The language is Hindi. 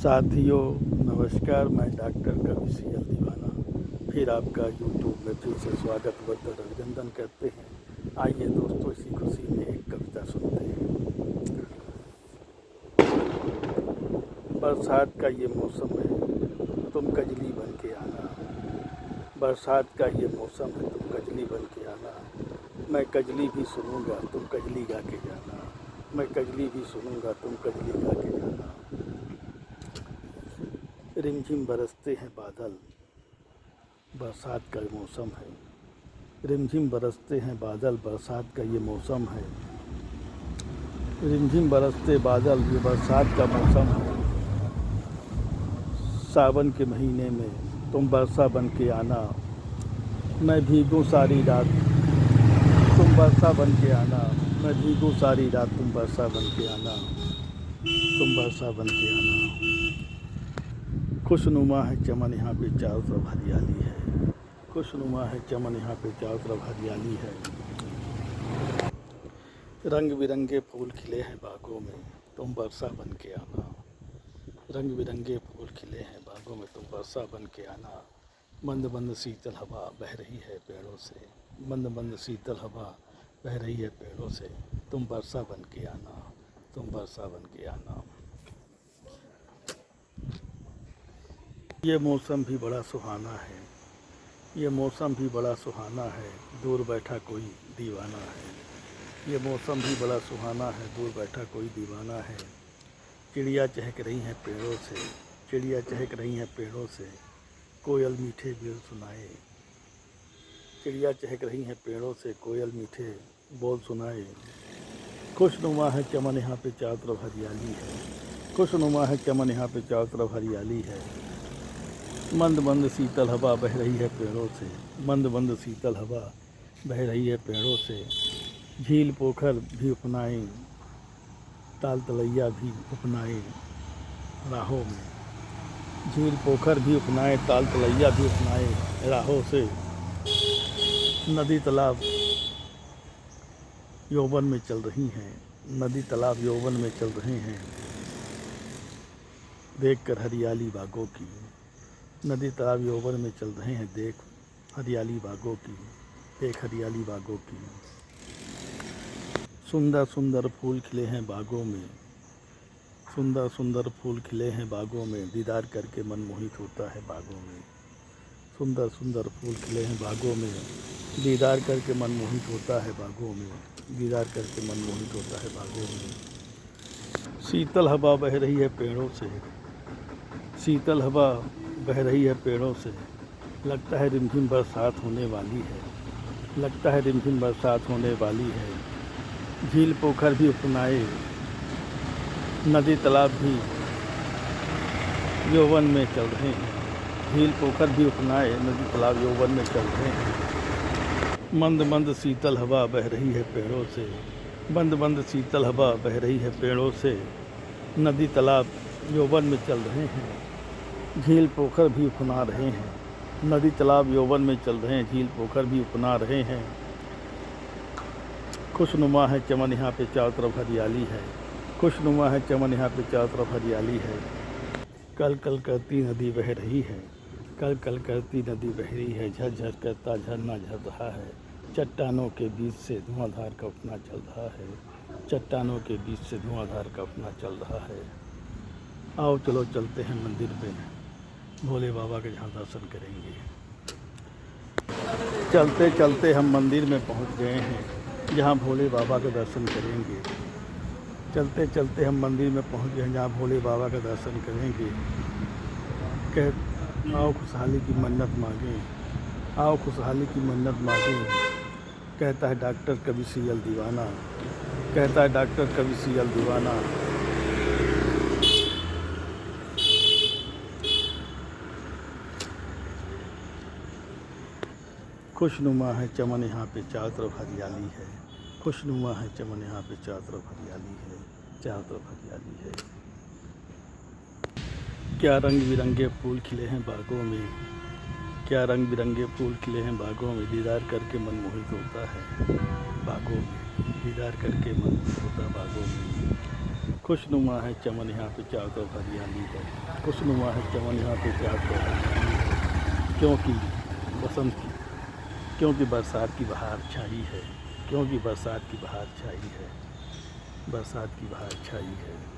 साथियों नमस्कार, मैं डॉक्टर कवि सी.एल. दीवाना फिर आपका यूट्यूब में फिर से स्वागत व अभिनंदन करते हैं। आइए दोस्तों, इसी खुशी में एक कविता सुनते हैं। बरसात का ये मौसम है, तुम कजली बन के आना। बरसात का ये मौसम है, तुम कजली बन के आना। मैं कजली भी सुनूंगा, तुम कजली गा के जाना। मैं कजली भी सुनूंगा, तुम कजली गा के जाना। रिमझिम बरसते हैं बादल, बरसात का मौसम है। रिमझिम बरसते हैं बादल, बरसात का ये मौसम है। रिमझिम बरसते बादल, ये बरसात का मौसम है। सावन के महीने में तुम बरसा बन के आना। मैं भीगूं सारी रात, तुम बरसा बन के आना। मैं भीगूं सारी रात, तुम बरसा बन के आना। तुम बरसा बन के आना। खुशनुमा है चमन, यहाँ पे चारों तरफ हरियाली है। खुशनुमा है चमन, यहाँ पे चारों तरफ हरियाली है। रंग बिरंगे फूल खिले हैं बागों में, तुम बरसा बन के आना। रंग बिरंगे फूल खिले हैं बागों में, तुम बरसा बन के आना। मंद मंद शीतल हवा बह रही है पेड़ों से। मंद मंद शीतल हवा बह रही है पेड़ों से। तुम बरसा बन के आना। तुम बरसा बन के आना। ये मौसम भी बड़ा सुहाना है। ये मौसम भी बड़ा सुहाना है, दूर बैठा कोई दीवाना है। ये मौसम भी बड़ा सुहाना है, दूर बैठा कोई दीवाना है। चिड़िया चहक रही हैं पेड़ों से। चिड़िया चहक रही हैं पेड़ों से। कोयल मीठे बोल सुनाए। चिड़िया चहक रही हैं पेड़ों से, कोयल मीठे बोल सुनाए। खुशनुमा है चमन, यहाँ पे चारों तरफ हरियाली है। खुशनुमा है चमन, यहाँ पे चारों तरफ हरियाली है। मंद मंद शीतल हवा बह रही है पेड़ों से। मंद मंद शीतल हवा बह रही है पेड़ों से। झील पोखर भी उपनाए, ताल तलैया भी उपनाए राहों में। झील पोखर भी उपनाए, ताल तलैया भी उपनाए राहों से। नदी तालाब यौवन में चल रही हैं। नदी तालाब यौवन में चल रहे हैं, देखकर हरियाली बागों की। नदी तालाब यौवन में चल रहे हैं, देख हरियाली बागों की। देख हरियाली बागों की। सुंदर सुंदर फूल खिले हैं बागों में। सुंदर सुंदर फूल खिले हैं बागों में, दीदार करके मन मोहित होता है बागों में। सुंदर सुंदर फूल खिले हैं बागों में, दीदार करके मन मोहित होता है बागों में। दीदार करके मन मोहित होता है बागों में। शीतल हवा बह रही है पेड़ों से। शीतल हवा बह रही है पेड़ों से। लगता है रिमझिम बरसात होने वाली है। लगता है रिमझिम बरसात होने वाली है। झील पोखर भी उपनाए, नदी तालाब भी यौवन में चल रहे हैं। झील पोखर भी उपनाए, नदी तालाब यौवन में चल रहे हैं। मंद मंद शीतल हवा बह रही है पेड़ों से। मंद मंद शीतल हवा बह रही है पेड़ों से। नदी तालाब यौवन में चल रहे हैं। झील पोखर भी उपना रहे हैं। नदी तालाब यौवन में चल रहे हैं, झील पोखर भी उपना रहे हैं। खुशनुमा है चमन, यहाँ पे चारों तरफ हरियाली है। खुशनुमा है चमन, यहाँ पे चारों तरफ हरियाली है। कल कल करती नदी बह रही है। कल कल करती नदी बह रही है। झरझर करता झरना झर रहा है। चट्टानों के बीच से धुआंधार का अपना चल रहा है। चट्टानों के बीच से धुआंधार का अपना चल रहा है। आओ चलो चलते हैं मंदिर पे, भोले बाबा के जहाँ दर्शन करेंगे। चलते चलते हम मंदिर में पहुँच गए हैं, जहाँ भोले बाबा का दर्शन करेंगे। चलते चलते हम मंदिर में पहुँच गए हैं, जहाँ भोले बाबा का दर्शन करेंगे। आओ खुशहाली की मन्नत मांगें। आओ खुशहाली की मन्नत मांगें, कहता है डॉक्टर कवि सी.एल. दीवाना। कहता है डॉक्टर कवि सी.एल. दीवाना। खुशनुमा है चमन, यहाँ पे चारों तरफ हरियाली है। खुशनुमा है चमन, यहाँ पे चारों तरफ हरियाली है। चारों तरफ हरियाली है। क्या रंग बिरंगे फूल खिले हैं बागों में। क्या रंग बिरंगे फूल खिले हैं बागों में, दीदार करके मन मोहित होता है बागों में। दीदार करके मन मोहित होता है बागों में। खुशनुमा है चमन यहाँ पे चारों तरफ हरियाली है। खुशनुमा है चमन यहाँ पे चारों तरफ हरियाली है। क्योंकि बसंत की, क्योंकि बरसात की बहार छाई है। क्योंकि बरसात की बहार छाई है। बरसात की बहार छाई है।